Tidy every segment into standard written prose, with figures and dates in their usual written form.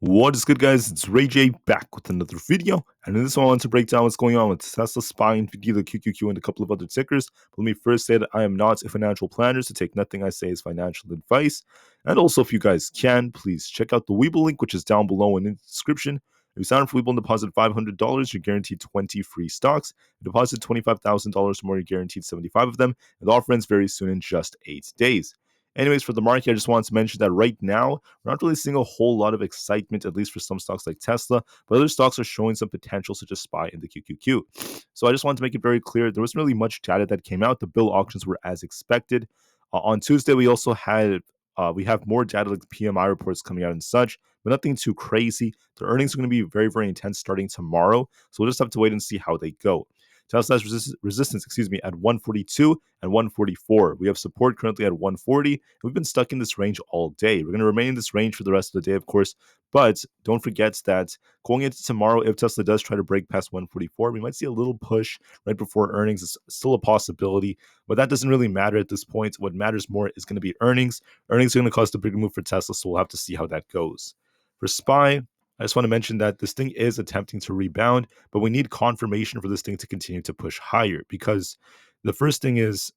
What is good, guys? It's Rey-Jay back with another video, and in this one I want to break down what's going on with Tesla, SPY, Nvda, the QQQ, and a couple of other tickers. But let me first say that I am not a financial planner, so take nothing I say as financial advice. And also, if you guys can, please check out the Webull link, which is down below in the description. If you sign up for Webull and deposit $500, you're guaranteed 20 free stocks. If you deposit $25,000 or more, you're guaranteed 75 of them. And the offer ends very soon in just 8 days. Anyways, for the market, I just wanted to mention that right now, we're not really seeing a whole lot of excitement, at least for some stocks like Tesla, but other stocks are showing some potential, such as SPY and the QQQ. So I just wanted to make it very clear there wasn't really much data that came out. The bill auctions were as expected. On Tuesday, we also had we have more data like PMI reports coming out and such, but nothing too crazy. The earnings are going to be very, very intense starting tomorrow, so we'll just have to wait and see how they go. Tesla has resistance, at 142 and 144. We have support currently at 140. We've been stuck in this range all day. We're going to remain in this range for the rest of the day, of course, but don't forget that going into tomorrow, if Tesla does try to break past 144, we might see a little push right before earnings. It's still a possibility, but that doesn't really matter at this point. What matters more is going to be earnings. Earnings are going to cause the bigger move for Tesla, so we'll have to see how that goes. For SPY, I just want to mention that this thing is attempting to rebound, but we need confirmation for this thing to continue to push higher, because the first thing is,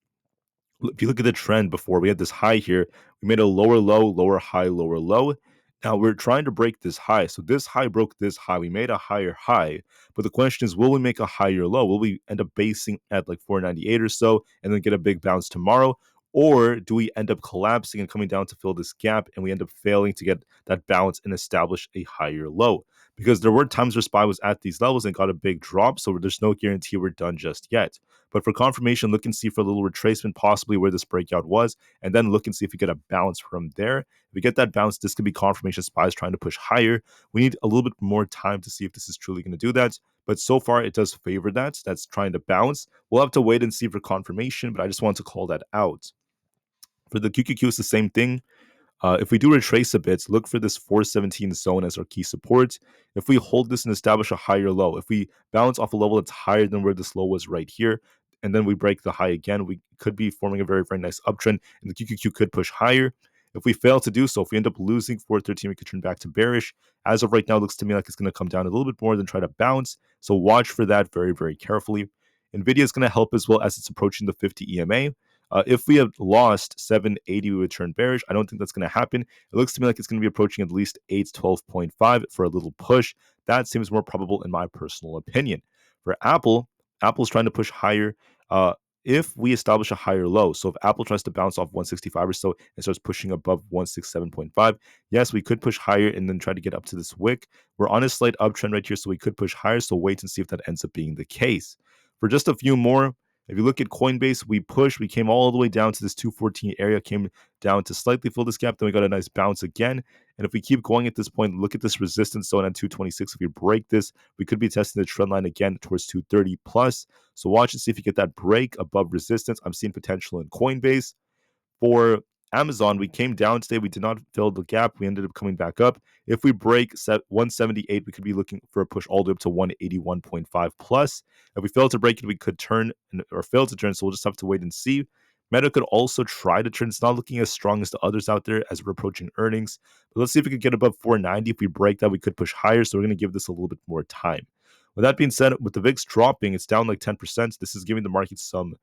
if you look at the trend before, we had this high here. We made a lower low, lower high, lower low. Now we're trying to break this high. So this high broke this high. We made a higher high. But the question is, will we make a higher low? Will we end up basing at like 498 or so and then get a big bounce tomorrow? Or do we end up collapsing and coming down to fill this gap, and we end up failing to get that balance and establish a higher low? Because there were times where SPY was at these levels and got a big drop, so there's no guarantee we're done just yet. But for confirmation, look and see for a little retracement, possibly where this breakout was, and then look and see if we get a bounce from there. If we get that bounce, this could be confirmation SPY is trying to push higher. We need a little bit more time to see if this is truly going to do that. But so far, it does favor that. That's trying to bounce. We'll have to wait and see for confirmation, but I just want to call that out. For the QQQ, it's the same thing. If we do retrace a bit, look for this 417 zone as our key support. If we hold this and establish a higher low, if we bounce off a level that's higher than where this low was right here, and then we break the high again, we could be forming a very, very nice uptrend, and the QQQ could push higher. If we fail to do so, if we end up losing 413, we could turn back to bearish. As of right now, it looks to me like it's going to come down a little bit more than try to bounce. So watch for that very, very carefully. Nvidia is going to help as well, as it's approaching the 50 EMA. If we have lost 780, we would turn bearish. I don't think that's going to happen. It looks to me like it's going to be approaching at least 812.5 for a little push. That seems more probable in my personal opinion. For Aapl, Apple's trying to push higher. If we establish a higher low, so if Aapl tries to bounce off 165 or so and starts pushing above 167.5, yes, we could push higher and then try to get up to this wick. We're on a slight uptrend right here, so we could push higher. So wait and see if that ends up being the case. For just a few more, if you look at Coinbase, we came all the way down to this 214 area, came down to slightly fill this gap, then we got a nice bounce again. And if we keep going at this point, look at this resistance zone at 226. If we break this, we could be testing the trend line again towards 230 plus. So watch and see if you get that break above resistance. I'm seeing potential in Coinbase. For Amzn, we came down today. We did not fill the gap. We ended up coming back up. If we break 178, we could be looking for a push all the way up to 181.5 plus. If we fail to break it, we could turn or fail to turn. So we'll just have to wait and see. Meta could also try to turn. It's not looking as strong as the others out there as we're approaching earnings. But let's see if we could get above 490. If we break that, we could push higher. So we're going to give this a little bit more time. With that being said, with the VIX dropping, it's down like 10%. This is giving the market some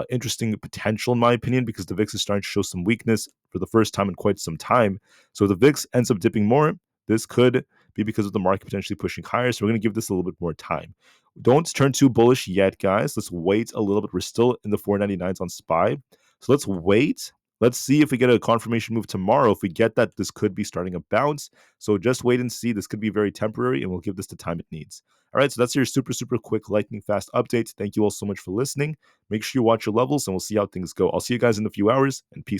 interesting potential, in my opinion, because the VIX is starting to show some weakness for the first time in quite some time. So if the VIX ends up dipping more, this could be because of the market potentially pushing higher. So we're going to give this a little bit more time. Don't turn too bullish yet, guys. Let's wait a little bit. We're still in the 499s on SPY. So let's wait. Let's see if we get a confirmation move tomorrow. If we get that, this could be starting a bounce. So just wait and see. This could be very temporary, and we'll give this the time it needs. All right, so that's your super, super quick lightning fast update. Thank you all so much for listening. Make sure you watch your levels, and we'll see how things go. I'll see you guys in a few hours, and peace.